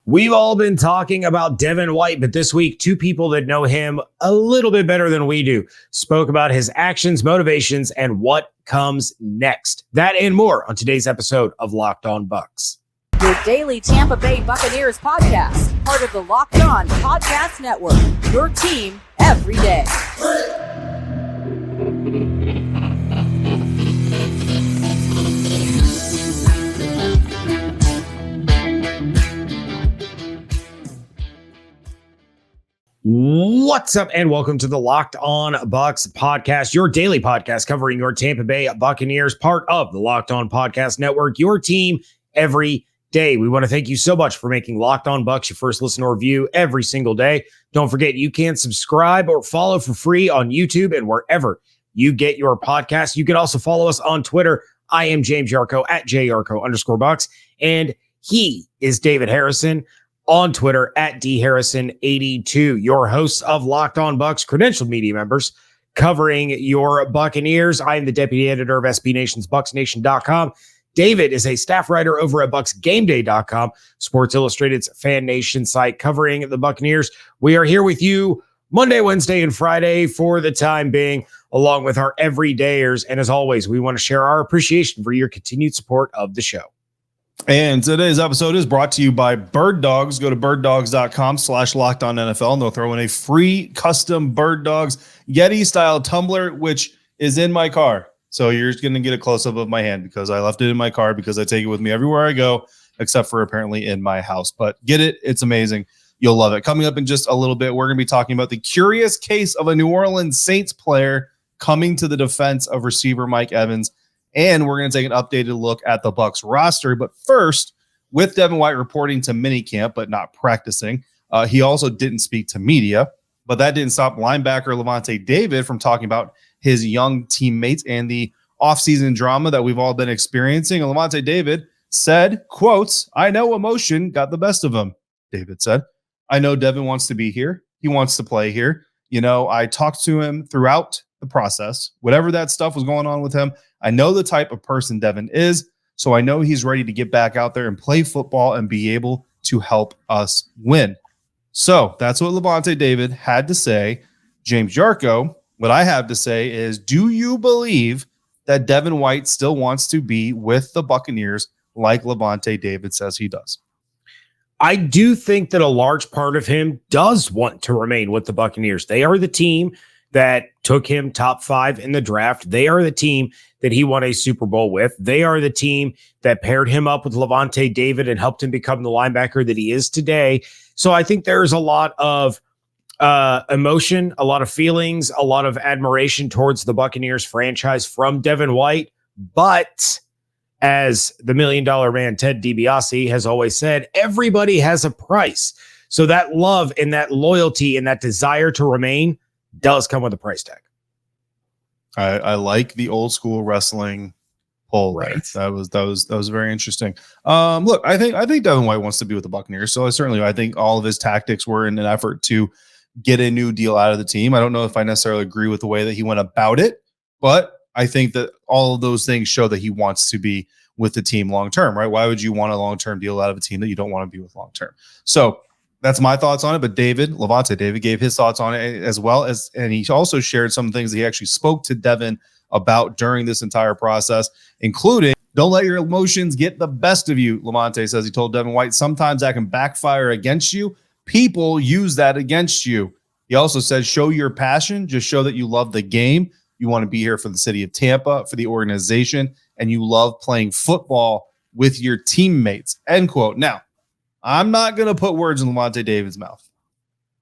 We've all been talking about Devin White, but this week, two people that know him a little bit better than we do spoke about his actions, motivations, and what comes next. That and more on today's episode of Locked On Bucs. Your daily Tampa Bay Buccaneers podcast, part of the Locked On Podcast Network, your team every day. What's up, and welcome to the Locked On Bucs podcast, your daily podcast covering your Tampa Bay Buccaneers, part of the Locked On Podcast Network, your team every day. We want to thank you so much for making Locked On Bucs your first listen or review every single day. Don't forget, you can subscribe or follow for free on YouTube and wherever you get your podcasts. You can also follow us on Twitter. I am James Yarcho at JYarcho_Bucs, and he is David Harrison on Twitter at DHarrison82, your hosts of Locked On Bucs, credentialed media members covering your Buccaneers. I am the deputy editor of SB Nation's BucsNation.com. David is a staff writer over at BucsGameDay.com, Sports Illustrated's Fan Nation site covering the Buccaneers. We are here with you Monday, Wednesday, and Friday for the time being, along with our everydayers. And as always, we want to share our appreciation for your continued support of the show. And today's episode is brought to you by Bird Dogs. Go to birddogs.com/LockedOnNFL, and they'll throw in a free custom Bird Dogs Yeti style tumbler, which is in my car. So you're just going to get a close up of my hand because I left it in my car because I take it with me everywhere I go, except for apparently in my house. But get it. It's amazing. You'll love it. Coming up in just a little bit, we're going to be talking about the curious case of a New Orleans Saints player coming to the defense of receiver Mike Evans. And we're going to take an updated look at the Bucs roster. But first, with Devin White reporting to minicamp but not practicing, he also didn't speak to media. But that didn't stop linebacker Lavonte David from talking about his young teammates and the offseason drama that we've all been experiencing. And Lavonte David said, quotes, "I know emotion got the best of him," David said. "I know Devin wants to be here. He wants to play here. You know, I talked to him throughout the process, whatever that stuff was going on with him. I know the type of person Devin is, so I know he's ready to get back out there and play football and be able to help us win." So that's what Lavonte David had to say. James Yarcho, what I have to say is, do you believe that Devin White still wants to be with the Buccaneers like Lavonte David says he does? I do think that a large part of him does want to remain with the Buccaneers. They are the team that took him top 5 in the draft. They are the team that he won a Super Bowl with. They are the team that paired him up with Lavonte David and helped him become the linebacker that he is today. So I think there's a lot of emotion, a lot of feelings, a lot of admiration towards the Buccaneers franchise from Devin White. But as the $1 Million Man, Ted DiBiase, has always said, everybody has a price. So that love and that loyalty and that desire to remain does come with a price tag. I like the old school wrestling poll. Right. That was very interesting. Look, I think Devin White wants to be with the Buccaneers. So I think all of his tactics were in an effort to get a new deal out of the team. I don't know if I necessarily agree with the way that he went about it, but I think that all of those things show that he wants to be with the team long term, right? Why would you want a long-term deal out of a team that you don't want to be with long term? So that's my thoughts on it. But Lavonte David gave his thoughts on it as well as, and he also shared some things that he actually spoke to Devin about during this entire process, including, "Don't let your emotions get the best of you." Lavonte says he told Devin White, "Sometimes that can backfire against you. People use that against you." He also said, "Show your passion. Just show that you love the game. You want to be here for the city of Tampa, for the organization, and you love playing football with your teammates." End quote. Now, I'm not going to put words in Lavonte David's mouth,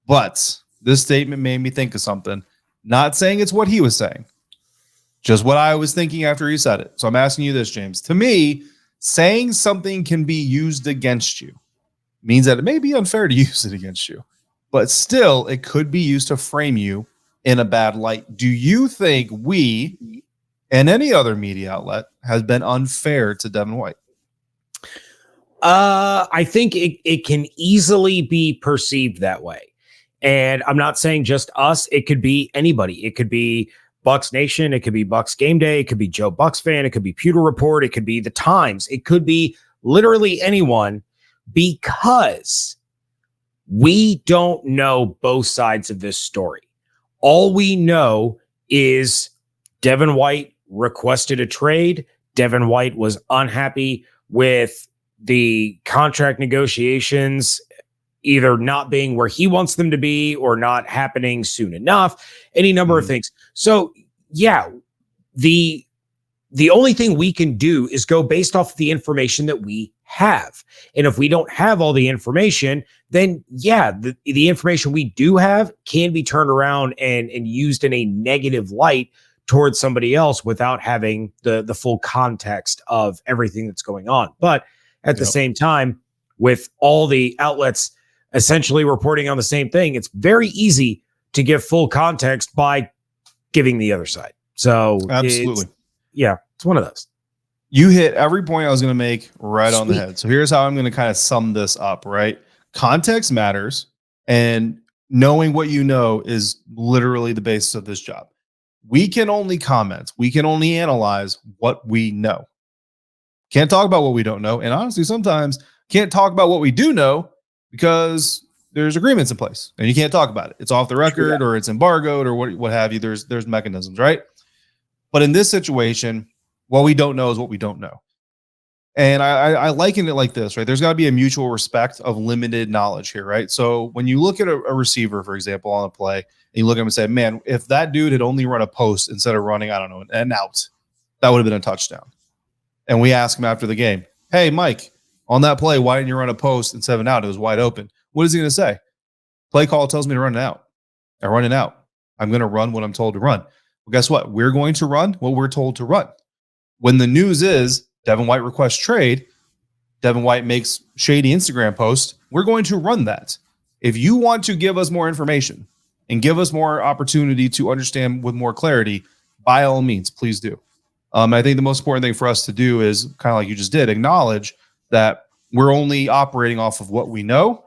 but this statement made me think of something. Not saying it's what he was saying, just what I was thinking after he said it. So I'm asking you this, James. To me, saying something can be used against you means that it may be unfair to use it against you, but still it could be used to frame you in a bad light. Do you think we and any other media outlet has been unfair to Devin White? I think it can easily be perceived that way. And I'm not saying just us. It could be anybody. It could be Bucs Nation. It could be Bucs Game Day. It could be Joe Bucs Fan. It could be Pewter Report. It could be The Times. It could be literally anyone, because We don't know both sides of this story. All we know is Devin White requested a trade. Devin White was unhappy with the contract negotiations either not being where he wants them to be or not happening soon enough, any number of things. So, yeah, the only thing we can do is go based off the information that we have. And if we don't have all the information, then yeah, the information we do have can be turned around and used in a negative light towards somebody else without having the full context of everything that's going on. But at the same time, with all the outlets essentially reporting on the same thing, it's very easy to give full context by giving the other side. So absolutely. It's one of those. You hit every point I was going to make right on the head. So here's how I'm going to kind of sum this up, right? Context matters, and knowing what you know is literally the basis of this job. We can only comment. We can only analyze what we know. Can't talk about what we don't know. And honestly, sometimes can't talk about what we do know because there's agreements in place and you can't talk about it. It's off the record or it's embargoed or what have you. There's mechanisms, right? But in this situation, what we don't know is what we don't know. And I liken it like this, right? There's got to be a mutual respect of limited knowledge here, right? So when you look at a receiver, for example, on a play, and you look at him and say, man, if that dude had only run a post instead of running, I don't know, an out, that would have been a touchdown. And we ask him after the game, hey, Mike, on that play, why didn't you run a post instead of an out? It was wide open. What is he going to say? Play call tells me to run it out. I run it out. I'm going to run what I'm told to run. Well, guess what? We're going to run what we're told to run. When the news is Devin White requests trade, Devin White makes shady Instagram posts, we're going to run that. If you want to give us more information and give us more opportunity to understand with more clarity, by all means, please do. I think the most important thing for us to do is kind of like you just did, acknowledge that we're only operating off of what we know.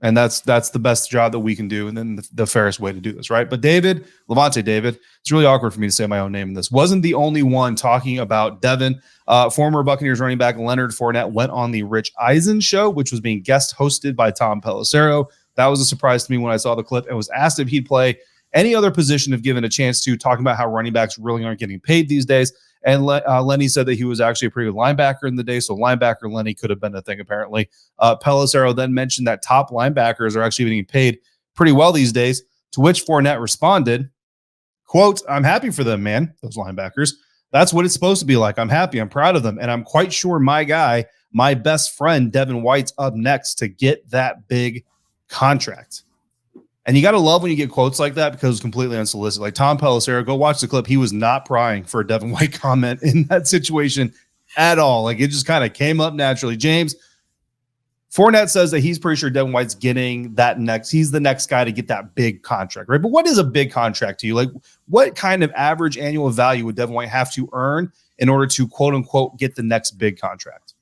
And that's the best job that we can do. And then the fairest way to do this, right? But Lavonte David, it's really awkward for me to say my own name in this, wasn't the only one talking about Devin. Former Buccaneers running back Leonard Fournette went on the Rich Eisen show, which was being guest hosted by Tom Pelissero. That was a surprise to me when I saw the clip, and was asked if he'd play any other position if given a chance to, talking about how running backs really aren't getting paid these days. And Lenny said that he was actually a pretty good linebacker in the day, so linebacker Lenny could have been a thing, apparently. Pelissero then mentioned that top linebackers are actually getting paid pretty well these days, to which Fournette responded, quote, I'm happy for them, man, those linebackers. That's what it's supposed to be like. I'm happy. I'm proud of them. And I'm quite sure my guy, my best friend, Devin White's up next to get that big contract. And you got to love when you get quotes like that because it's completely unsolicited. Like Tom Pelissero, go watch the clip. He was not prying for a Devin White comment in that situation at all. Like it just kind of came up naturally. James, Fournette says that he's pretty sure Devin White's getting that next. He's the next guy to get that big contract, right? But what is a big contract to you? Like what kind of average annual value would Devin White have to earn in order to quote unquote get the next big contract?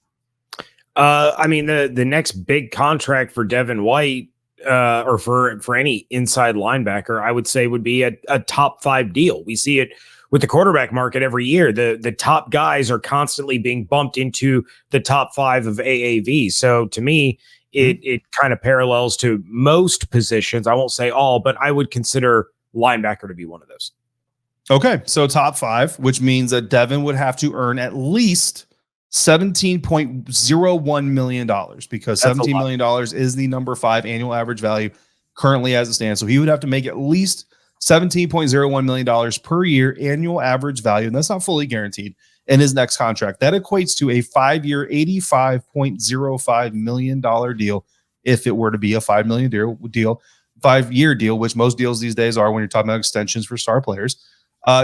I mean, the next big contract for Devin White, or for any inside linebacker, I would say would be a top 5 deal. We see it with the quarterback market every year. The top guys are constantly being bumped into the top 5 of AAV. So to me, it kind of parallels to most positions. I won't say all, but I would consider linebacker to be one of those. Okay, so top 5, which means that Devin would have to earn at least $17.01 million because $17 million is the number 5 annual average value currently as it stands. So he would have to make at least $17.01 million per year annual average value. And that's not fully guaranteed in his next contract. That equates to a 5-year, $85.05 million deal. If it were to be a $5 million deal, 5-year deal, which most deals these days are when you're talking about extensions for star players.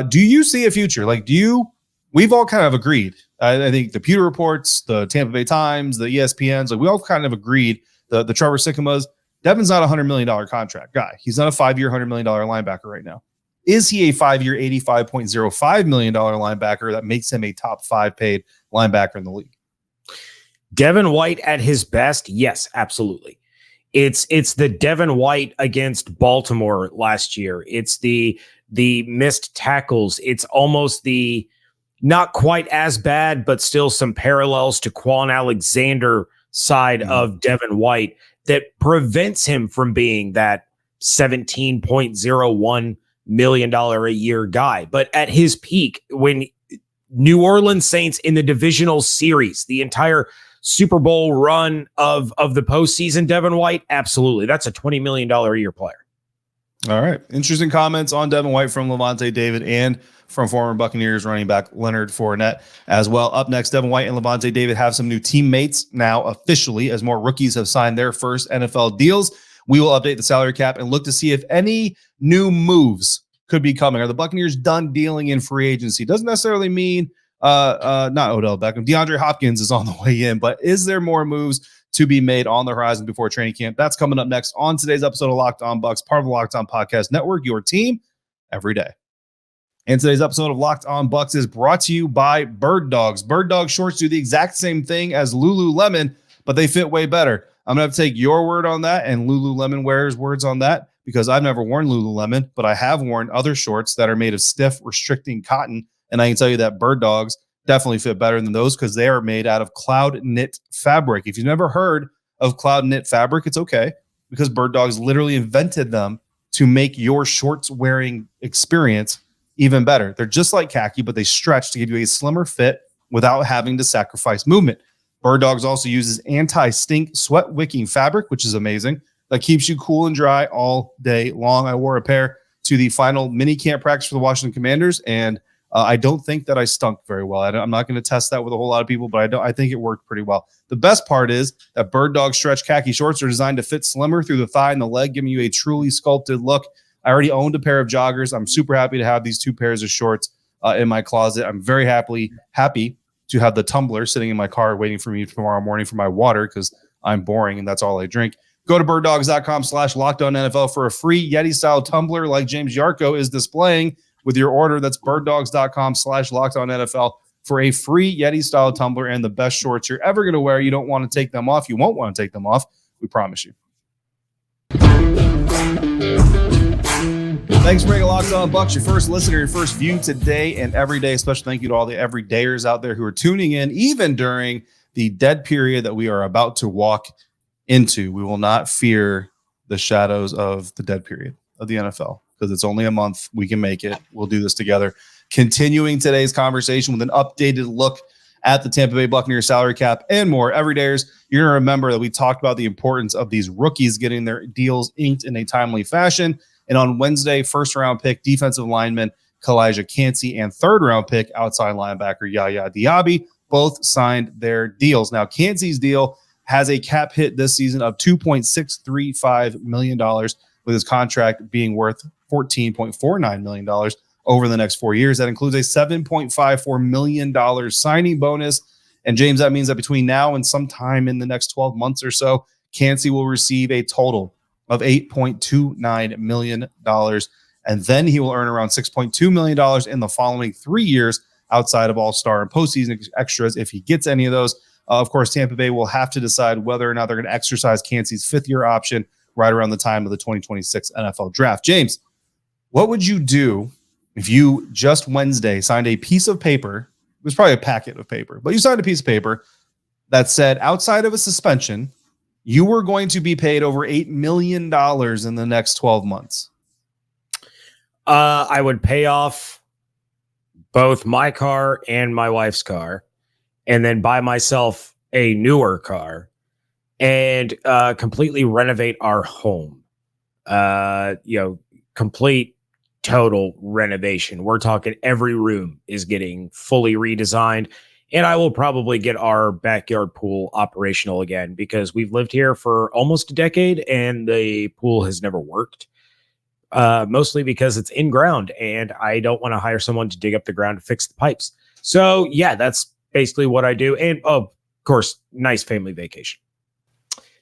Do you see a future? Like, we've all kind of agreed. I think the Pewter Reports, the Tampa Bay Times, the ESPNs, like we all kind of agreed, the Trevor Sikkema's, Devin's not a $100 million contract guy. He's not a 5-year, $100 million linebacker right now. Is he a 5-year, $85.05 million linebacker that makes him a top 5 paid linebacker in the league? Devin White at his best? Yes, absolutely. It's the Devin White against Baltimore last year. It's the missed tackles. It's almost the not quite as bad, but still some parallels to Quan Alexander side of Devin White. that prevents him from being that $17.01 million a year guy. But at his peak, when New Orleans Saints in the divisional series, the entire Super Bowl run of the postseason, Devin White, absolutely. That's a $20 million a year player. All right. Interesting comments on Devin White from Lavonte David and from former Buccaneers running back Leonard Fournette as well. Up next, Devin White and Lavonte David have some new teammates now officially as more rookies have signed their first NFL deals. We will update the salary cap and look to see if any new moves could be coming. Are the Buccaneers done dealing in free agency? Doesn't necessarily mean not Odell Beckham. DeAndre Hopkins is on the way in, but is there more moves to be made on the horizon before training camp? That's coming up next on today's episode of Locked On Bucs, part of the Locked On Podcast Network, your team every day. And today's episode of Locked On Bucs is brought to you by Bird Dogs. Bird Dog shorts do the exact same thing as Lululemon, but they fit way better. I'm going to have to take your word on that and Lululemon wearers' words on that because I've never worn Lululemon, but I have worn other shorts that are made of stiff, restricting cotton. And I can tell you that Bird Dogs definitely fit better than those because they are made out of cloud knit fabric. If you've never heard of cloud knit fabric, it's okay because Bird Dogs literally invented them to make your shorts wearing experience even better. They're just like khaki, but they stretch to give you a slimmer fit without having to sacrifice movement. Bird Dogs also uses anti-stink sweat wicking fabric, which is amazing. That keeps you cool and dry all day long. I wore a pair to the final mini camp practice for the Washington Commanders, and I don't think that I stunk very well. I'm not going to test that with a whole lot of people, but I think it worked pretty well. The best part is that Bird Dog stretch khaki shorts are designed to fit slimmer through the thigh and the leg, giving you a truly sculpted look. I already owned a pair of joggers. I'm super happy to have these two pairs of shorts in my closet. I'm very happy to have the tumbler sitting in my car waiting for me tomorrow morning for my water because I'm boring and that's all I drink. Go to birddogs.com/LockedOnNFL for a free Yeti-style tumbler like James Yarcho is displaying with your order. That's birddogs.com/LockedOnNFL for a free Yeti-style tumbler and the best shorts you're ever going to wear. You don't want to take them off. You won't want to take them off. We promise you. Thanks for making Locked On Bucs your first listener, your first view today and every day. Special thank you to all the everydayers out there who are tuning in, even during the dead period that we are about to walk into. We will not fear the shadows of the dead period of the NFL because it's only a month. We can make it. We'll do this together. Continuing today's conversation with an updated look at the Tampa Bay Buccaneers salary cap and more. Everydayers, you're going to remember that we talked about the importance of these rookies getting their deals inked in a timely fashion. And on Wednesday, first-round pick, defensive lineman Calijah, Kancey, and third-round pick, outside linebacker YaYa Diaby, both signed their deals. Now, Kancey's deal has a cap hit this season of $2.635 million, with his contract being worth $14.49 million over the next 4 years. That includes a $7.54 million signing bonus. And, James, that means that between now and sometime in the next 12 months or so, Kancey will receive a total of $8.29 million. And then he will earn around $6.2 million in the following 3 years outside of all-star and postseason extras if he gets any of those. Of course, Tampa Bay will have to decide whether or not they're going to exercise Kancey's fifth-year option right around the time of the 2026 NFL Draft. James, what would you do if you just Wednesday signed a piece of paper? It was probably a packet of paper, but you signed a piece of paper that said outside of a suspension, you were going to be paid over $8 million in the next 12 months. I would pay off both my car and my wife's car and then buy myself a newer car and completely renovate our home. Complete total renovation. We're talking every room is getting fully redesigned. And I will probably get our backyard pool operational again because we've lived here for almost a decade and the pool has never worked. Mostly because it's in ground and I don't want to hire someone to dig up the ground to fix the pipes. So yeah, that's basically what I do. And of course, nice family vacation.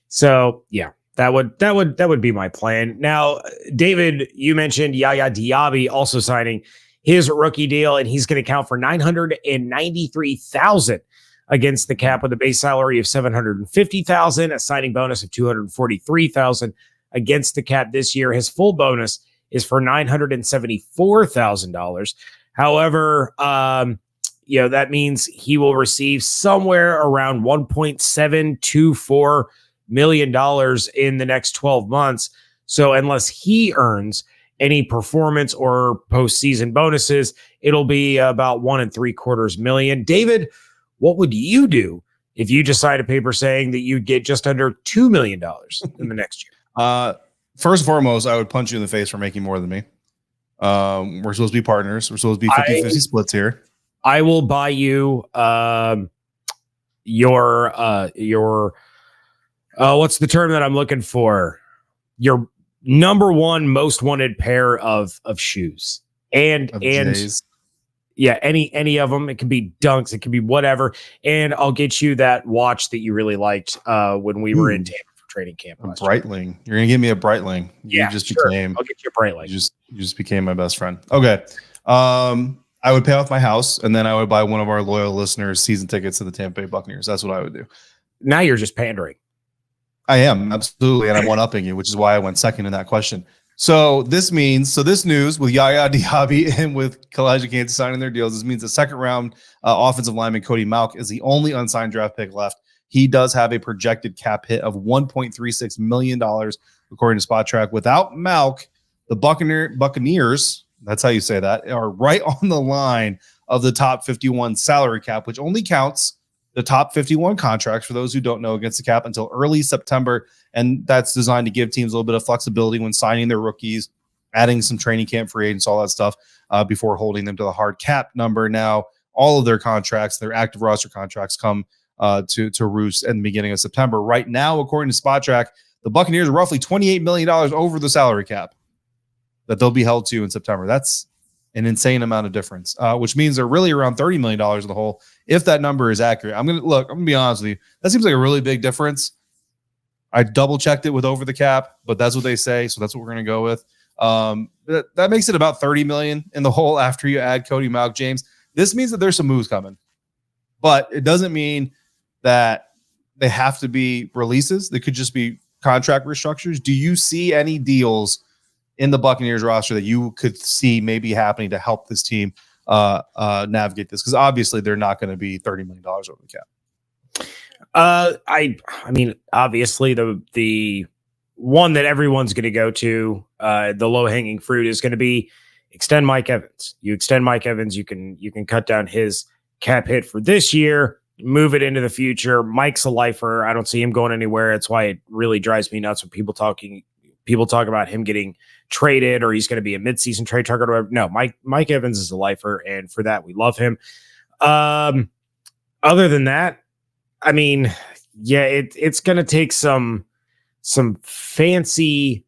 So yeah, that would be my plan. Now, David, you mentioned YaYa Diaby also signing his rookie deal, and he's going to count for $993,000 against the cap with a base salary of $750,000, a signing bonus of $243,000 against the cap this year. His full bonus is for $974,000. However, that means he will receive somewhere around $1.724 million in the next 12 months. So unless he earns any performance or postseason bonuses, it'll be about $1.75 million. David, what would you do if you just signed a paper saying that you'd get just under $2 million in the next year? First and foremost, I would punch you in the face for making more than me. We're supposed to be partners. We're supposed to be 50-50 splits here. I will buy you your what's the term that I'm looking for? Your number one most wanted pair of shoes. And Jays. Yeah, any of them. It can be Dunks, it can be whatever. And I'll get you that watch that you really liked when we were in Tampa for training camp. A Breitling. You're gonna give me a Breitling. Yeah, you just sure. became. I'll get you a Breitling. You just became my best friend. Okay. I would pay off my house, and then I would buy one of our loyal listeners season tickets to the Tampa Bay Buccaneers. That's what I would do. Now you're just pandering. I am, absolutely, and I'm one-upping you, which is why I went second in that question. So this news with YaYa, Diaby, and with Calijah, Kancey signing their deals, this means the second-round offensive lineman Cody Mauch is the only unsigned draft pick left. He does have a projected cap hit of $1.36 million, according to Spot Track. Without Mauch, the Buccaneers, that's how you say that, are right on the line of the top 51 salary cap, which only counts the top 51 contracts, for those who don't know, against the cap until early September. And that's designed to give teams a little bit of flexibility when signing their rookies, adding some training camp free agents, all that stuff, before holding them to the hard cap number. Now, all of their contracts, their active roster contracts, come to roost in the beginning of September. Right now, according to Spot Track, the Buccaneers are roughly $28 million over the salary cap that they'll be held to in September. That's an insane amount of difference, which means they're really around $30 million in the hole, if that number is accurate. I'm going to be honest with you. That seems like a really big difference. I double checked it with over the cap, but that's what they say. So that's what we're going to go with. That makes it about $30 million in the hole after you add Cody Mauch, James. This means that there's some moves coming, but it doesn't mean that they have to be releases. They could just be contract restructures. Do you see any deals in the Buccaneers roster that you could see maybe happening to help this team navigate this? Because obviously they're not going to be $30 million over the cap. I mean, obviously the one that everyone's going to go to, the low hanging fruit, is going to be extend Mike Evans. You extend Mike Evans, you can cut down his cap hit for this year, move it into the future. Mike's a lifer. I don't see him going anywhere. That's why it really drives me nuts when people talk about him getting traded or he's going to be a midseason trade target or whatever. No, Mike Evans is a lifer, and for that we love him. Other than that, I mean, yeah, it's going to take some fancy,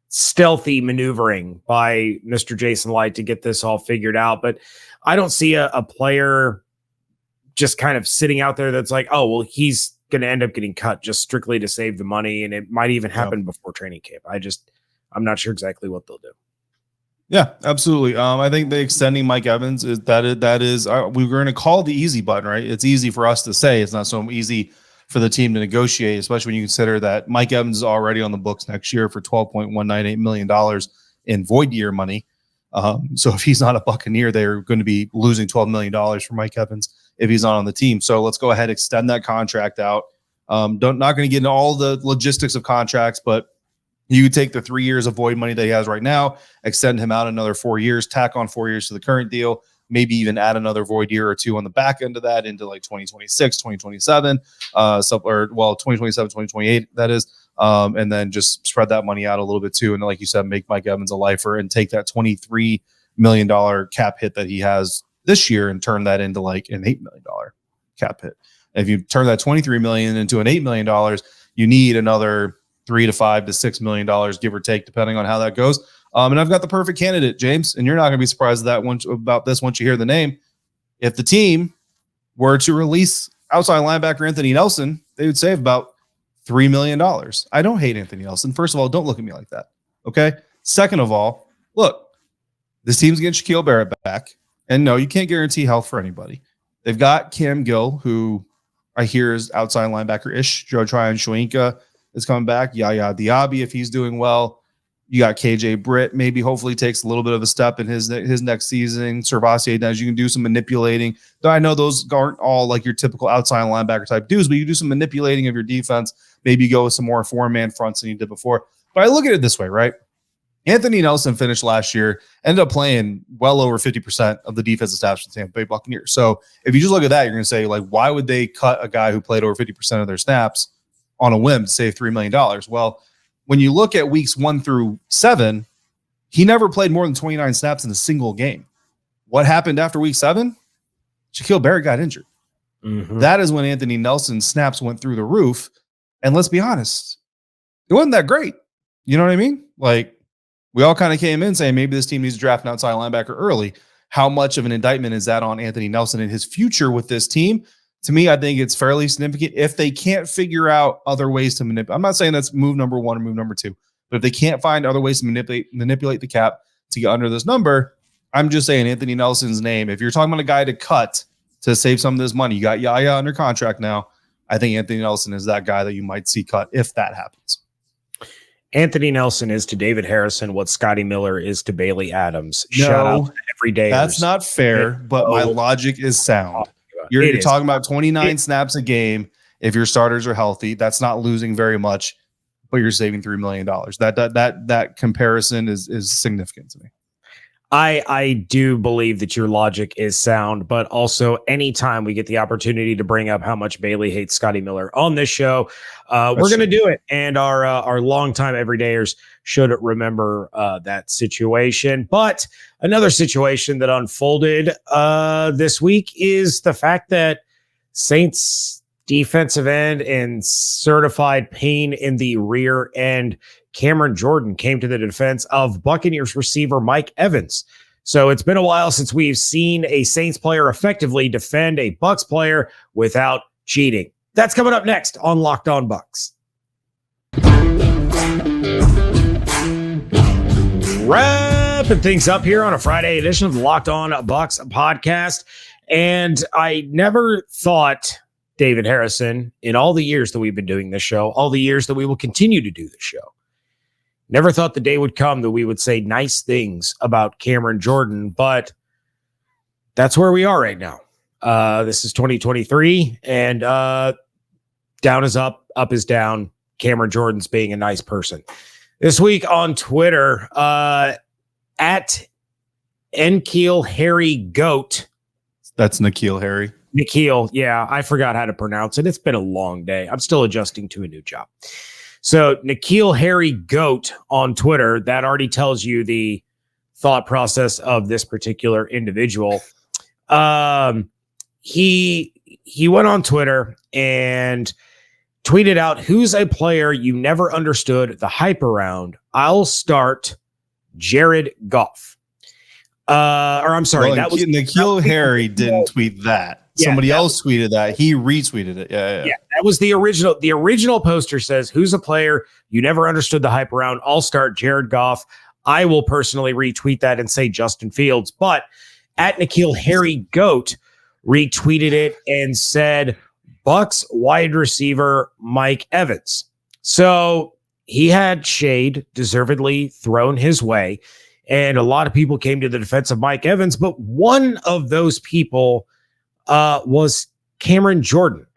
stealthy maneuvering by Mr. Jason Light to get this all figured out. But I don't see a player just kind of sitting out there that's like, oh, well, he's going to end up getting cut just strictly to save the money. And it might even happen before training camp. I'm not sure exactly what they'll do. Yeah, absolutely. I think the extending Mike Evans is we were going to call the easy button, right? It's easy for us to say. It's not so easy for the team to negotiate, especially when you consider that Mike Evans is already on the books next year for $12.198 million in void year money. So if he's not a Buccaneer, they're going to be losing $12 million for Mike Evans if he's not on the team. So let's go ahead, extend that contract out. Not going to get into all the logistics of contracts, but you take the 3 years of void money that he has right now, extend him out another 4 years, tack on 4 years to the current deal, maybe even add another void year or two on the back end of that into like 2026, 2027, 2027, 2028, that is. And then just spread that money out a little bit too. And like you said, make Mike Evans a lifer and take that $23 million cap hit that he has this year and turn that into like an $8 million cap hit. And if you turn that $23 million into an $8 million, you need another $3 to $5 to $6 million, give or take, depending on how that goes. And I've got the perfect candidate, James, and you're not going to be surprised about this once you hear the name. If the team were to release outside linebacker Anthony Nelson, they would save about $3 million. I don't hate Anthony Nelson. First of all, don't look at me like that. Okay. Second of all, look, this team's getting Shaquille Barrett back. And no, you can't guarantee health for anybody. They've got Cam Gill, who I hear is outside linebacker-ish. Joe Tryon Shoyinka is coming back. YaYa Diaby, if he's doing well. You got KJ Britt, maybe hopefully takes a little bit of a step in his next season. Servassier does. You can do some manipulating. Though I know those aren't all like your typical outside linebacker type dudes, but you do some manipulating of your defense. Maybe you go with some more four-man fronts than you did before. But I look at it this way, right? Anthony Nelson finished last year, ended up playing well over 50% of the defensive snaps for the Tampa Bay Buccaneers. So if you just look at that, you're going to say, like, why would they cut a guy who played over 50% of their snaps on a whim to save $3 million? Well, when you look at weeks 1 through 7, he never played more than 29 snaps in a single game. What happened after week 7? Shaquille Barrett got injured. Mm-hmm. That is when Anthony Nelson's snaps went through the roof. And let's be honest, it wasn't that great. You know what I mean? Like, we all kind of came in saying maybe this team needs to draft an outside linebacker early. How much of an indictment is that on Anthony Nelson and his future with this team? To me, I think it's fairly significant. If they can't figure out other ways to manipulate, I'm not saying that's move number 1 or move number 2, but if they can't find other ways to manipulate the cap to get under this number, I'm just saying Anthony Nelson's name. If you're talking about a guy to cut to save some of this money, you got YaYa under contract now. I think Anthony Nelson is that guy that you might see cut if that happens. Anthony Nelson is to David Harrison what Scotty Miller is to Bailey Adams. Shout out to every day. That's not fair, but my logic is sound. You're talking about 29 snaps a game. If your starters are healthy, that's not losing very much, but you're saving $3 million. That comparison is significant to me. I do believe that your logic is sound, but also anytime we get the opportunity to bring up how much Bailey hates Scotty Miller on this show, we're going to do it. And our longtime everydayers should remember that situation. But another situation that unfolded this week is the fact that Saints defensive end and certified pain in the rear end Cameron Jordan came to the defense of Buccaneers receiver Mike Evans. So it's been a while since we've seen a Saints player effectively defend a Bucs player without cheating. That's coming up next on Locked On Bucs. Wrapping things up here on a Friday edition of the Locked On Bucs podcast. And I never thought, David Harrison, in all the years that we've been doing this show, all the years that we will continue to do this show, never thought the day would come that we would say nice things about Cameron Jordan, but that's where we are right now. This is 2023, and down is up, up is down. Cameron Jordan's being a nice person. This week on Twitter, at N'Keal Harry Goat. That's N'Keal Harry. N'Keal, yeah, I forgot how to pronounce it. It's been a long day. I'm still adjusting to a new job. So N'Keal Harry Goat on Twitter, that already tells you the thought process of this particular individual. He went on Twitter and tweeted out, "Who's a player you never understood the hype around? I'll start Jared Goff." Or I'm sorry, that was N'Keal Harry didn't tweet that. Somebody else tweeted that. He retweeted it. Yeah. That was the original. The original poster says, "Who's a player you never understood the hype around? I'll start Jared Goff." I will personally retweet that and say Justin Fields. But at N'Keal Harry Goat retweeted it and said Bucs wide receiver Mike Evans. So he had shade deservedly thrown his way, and a lot of people came to the defense of Mike Evans. But one of those people was Cameron Jordan.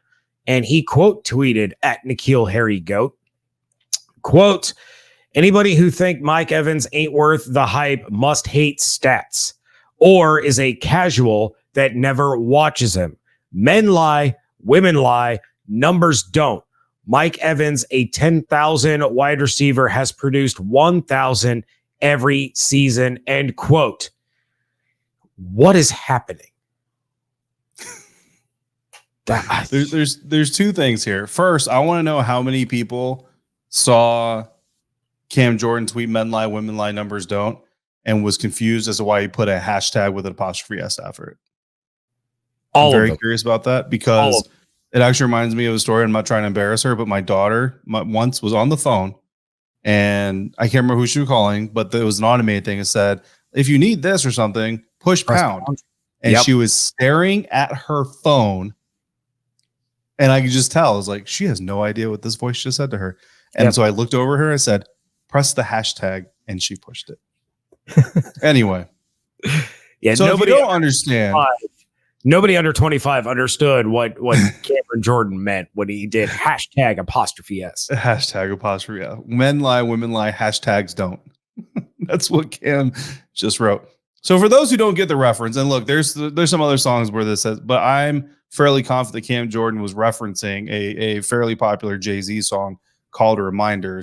And he quote tweeted at N'Keal Harry Goat, quote, "Anybody who think Mike Evans ain't worth the hype must hate stats or is a casual that never watches him. Men lie, women lie, numbers don't. Mike Evans, a 10,000 wide receiver, has produced 1,000 every season," end quote. What is happening? There's two things here. First, I want to know how many people saw Cam Jordan tweet "men lie, women lie, numbers don't," and was confused as to why he put a hashtag with an apostrophe S after it. I'm very curious about that because it actually reminds me of a story. I'm not trying to embarrass her, but my daughter once was on the phone and I can't remember who she was calling, but there was an automated thing that said, "If you need this or something, push pound." And she was staring at her phone. And I could just tell, I was like, she has no idea what this voice just said to her. And so I looked over her and said, "Press the hashtag and she pushed it. Anyway. Yeah, so nobody don't understand. Nobody under 25 understood what Cameron Jordan meant when he did #apostrophe S. #apostrophe S. Men lie, women lie, hashtags don't. That's what Cam just wrote. So for those who don't get the reference, and look, there's some other songs where this says, but I'm fairly confident Cam Jordan was referencing a fairly popular Jay-Z song called a Reminder,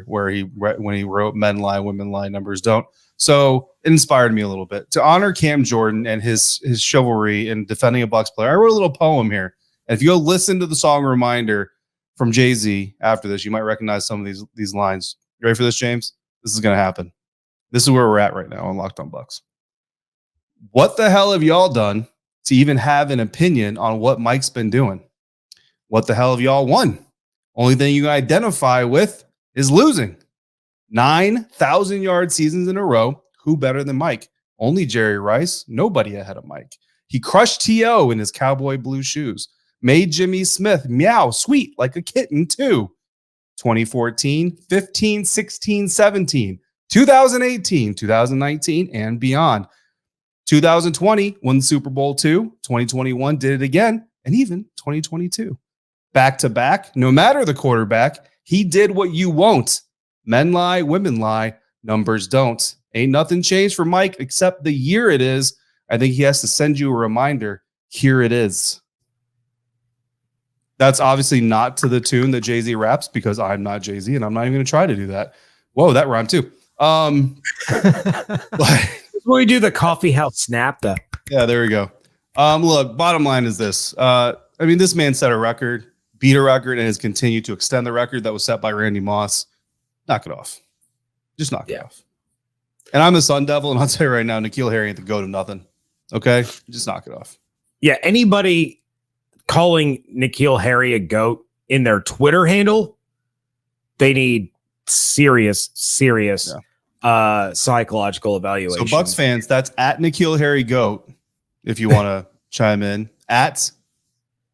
where when he wrote men lie, women lie, numbers don't. So it inspired me a little bit to honor Cam Jordan and his chivalry in defending a Bucs player. I wrote a little poem here. And if you go listen to the song Reminder from Jay-Z after this, you might recognize some of these lines. You ready for this, James? This is going to happen. This is where we're at right now on Locked On Bucs. What the hell have y'all done to even have an opinion on what Mike's been doing? What the hell have y'all won? Only thing you can identify with is losing. 9,000-yard seasons in a row. Who better than Mike? Only Jerry Rice. Nobody ahead of Mike. He crushed T.O. in his cowboy blue shoes. Made Jimmy Smith meow sweet like a kitten too. 2014, 15, 16, 17, 2018, 2019, and beyond. 2020 won Super Bowl II. 2021 did it again, and even 2022. Back to back, no matter the quarterback, he did what you won't. Men lie, women lie, numbers don't. Ain't nothing changed for Mike except the year it is. I think he has to send you a reminder. Here it is. That's obviously not to the tune that Jay-Z raps because I'm not Jay-Z and I'm not even going to try to do that. Whoa, that rhymed too. When we do the coffee house snap, yeah, there we go. Look, bottom line is this. This man set a record, beat a record, and has continued to extend the record that was set by Randy Moss. Knock it off. Just knock it off. And I'm a Sun Devil, and I'll tell you right now, N'Keal Harry ain't the go to nothing. Okay? Just knock it off. Yeah, anybody calling N'Keal Harry a GOAT in their Twitter handle, they need serious psychological evaluation. So Bucs fans, that's at N'Keal Harry GOAT, if you want to chime in. At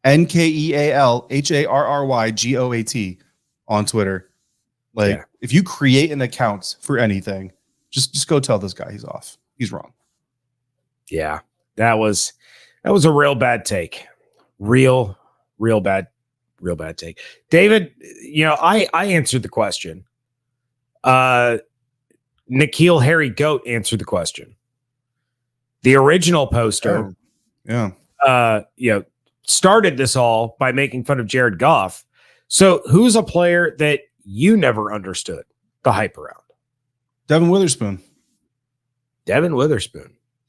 NKEALHARRYGOAT on Twitter. If you create an account for anything, just go tell this guy he's off. He's wrong. Yeah, that was a real bad take. Real bad take. David, I answered the question. N'Keal Harry GOAT answered the question. The original poster, started this all by making fun of Jared Goff. So who's a player that you never understood the hype around? Devin Witherspoon.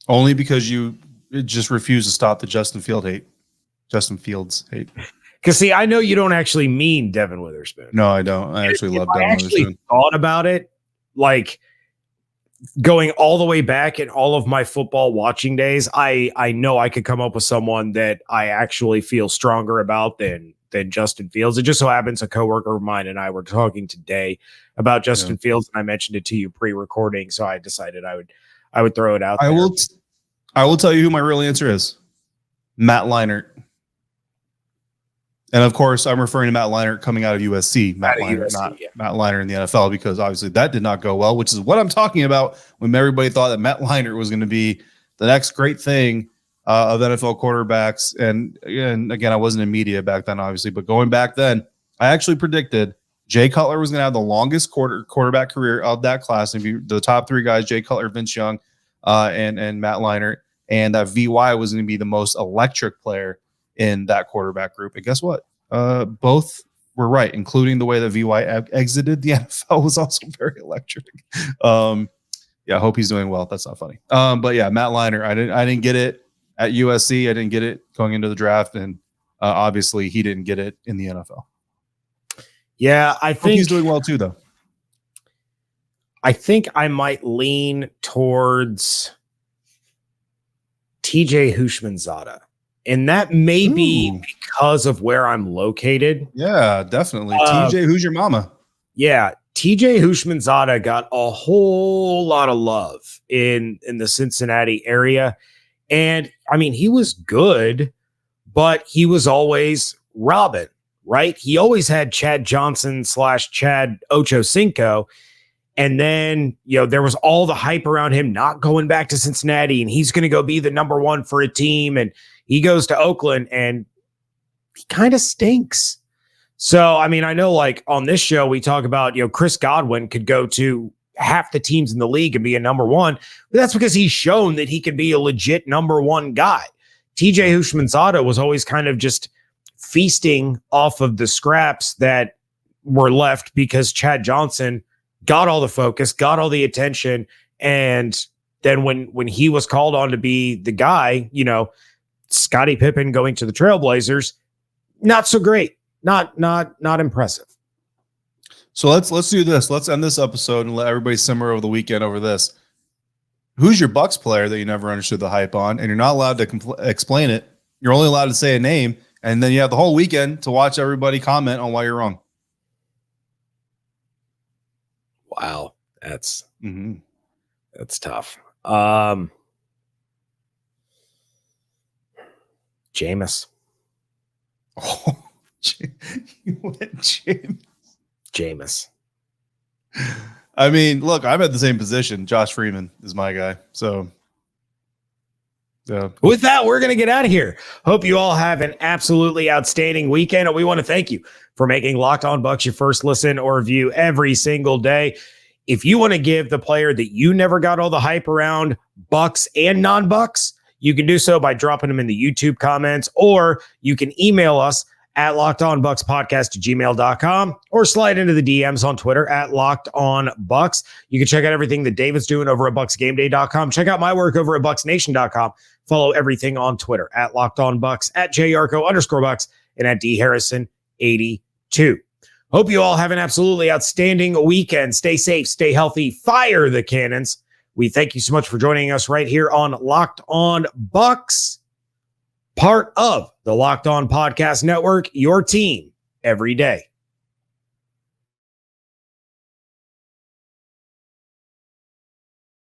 Only because you just refuse to stop the Justin Fields hate. Because see, I know you don't actually mean Devin Witherspoon. No, I don't. I actually love Devin Witherspoon. Thought about it, like going all the way back in all of my football watching days. I know I could come up with someone that I actually feel stronger about than Justin Fields. It just so happens a coworker of mine and I were talking today about Justin Fields, and I mentioned it to you pre-recording, so I decided I would throw it out there. I will tell you who my real answer is. Matt Leinart. And of course, I'm referring to Matt Leinart coming out of USC. Matt Leinart in the NFL, because obviously that did not go well, which is what I'm talking about when everybody thought that Matt Leinart was going to be the next great thing of NFL quarterbacks. And again, I wasn't in media back then, obviously, but going back then, I actually predicted Jay Cutler was going to have the longest quarterback career of that class. If you the top three guys, Jay Cutler, Vince Young, and Matt Leinart, and that VY was going to be the most electric player in that quarterback group. And guess what? Both were right, including the way that VY exited the NFL was also very electric. I hope he's doing well. That's not funny. But yeah, Matt Leinart, I didn't get it at USC. I didn't get it going into the draft, and obviously he didn't get it in the NFL. Yeah, I think he's doing well too, though. I think I might lean towards TJ Houshmandzadeh. And that may be because of where I'm located. Yeah, definitely. TJ, who's your mama? Yeah, TJ Houshmandzadeh got a whole lot of love in the Cincinnati area. And I mean, he was good, but he was always Robin, right? He always had Chad Johnson / Chad Ochocinco. And then, there was all the hype around him not going back to Cincinnati, and he's going to go be the number one for a team. And he goes to Oakland and he kind of stinks. So, I mean, I know like on this show, we talk about, Chris Godwin could go to half the teams in the league and be a number one, but that's because he's shown that he can be a legit number one guy. TJ Houshmandzadeh was always kind of just feasting off of the scraps that were left because Chad Johnson got all the focus, got all the attention. And then when he was called on to be the guy, Scottie Pippen going to the Trailblazers, not so great. Not impressive. So let's do this. Let's end this episode and let everybody simmer over the weekend over this. Who's your Bucs player that you never understood the hype on? And you're not allowed to explain it. You're only allowed to say a name. And then you have the whole weekend to watch everybody comment on why you're wrong. Wow. That's tough. Jameis. Oh, you went Jameis. I mean, look, I'm at the same position. Josh Freeman is my guy. So, yeah. With that, we're going to get out of here. Hope you all have an absolutely outstanding weekend. And we want to thank you for making Locked On Bucs your first listen or review every single day. If you want to give the player that you never got all the hype around, Bucs and non-Bucs, you can do so by dropping them in the YouTube comments, or you can email us at lockedonbuckspodcast@gmail.com or slide into the DMs on Twitter at lockedonbucks. You can check out everything that David's doing over at bucksgameday.com. Check out my work over at bucksnation.com. Follow everything on Twitter at lockedonbucks, at @Yarcho_Bucks, and at DHarrison82. Hope you all have an absolutely outstanding weekend. Stay safe, stay healthy, fire the cannons. We thank you so much for joining us right here on Locked On Bucs, part of the Locked On Podcast Network, your team every day.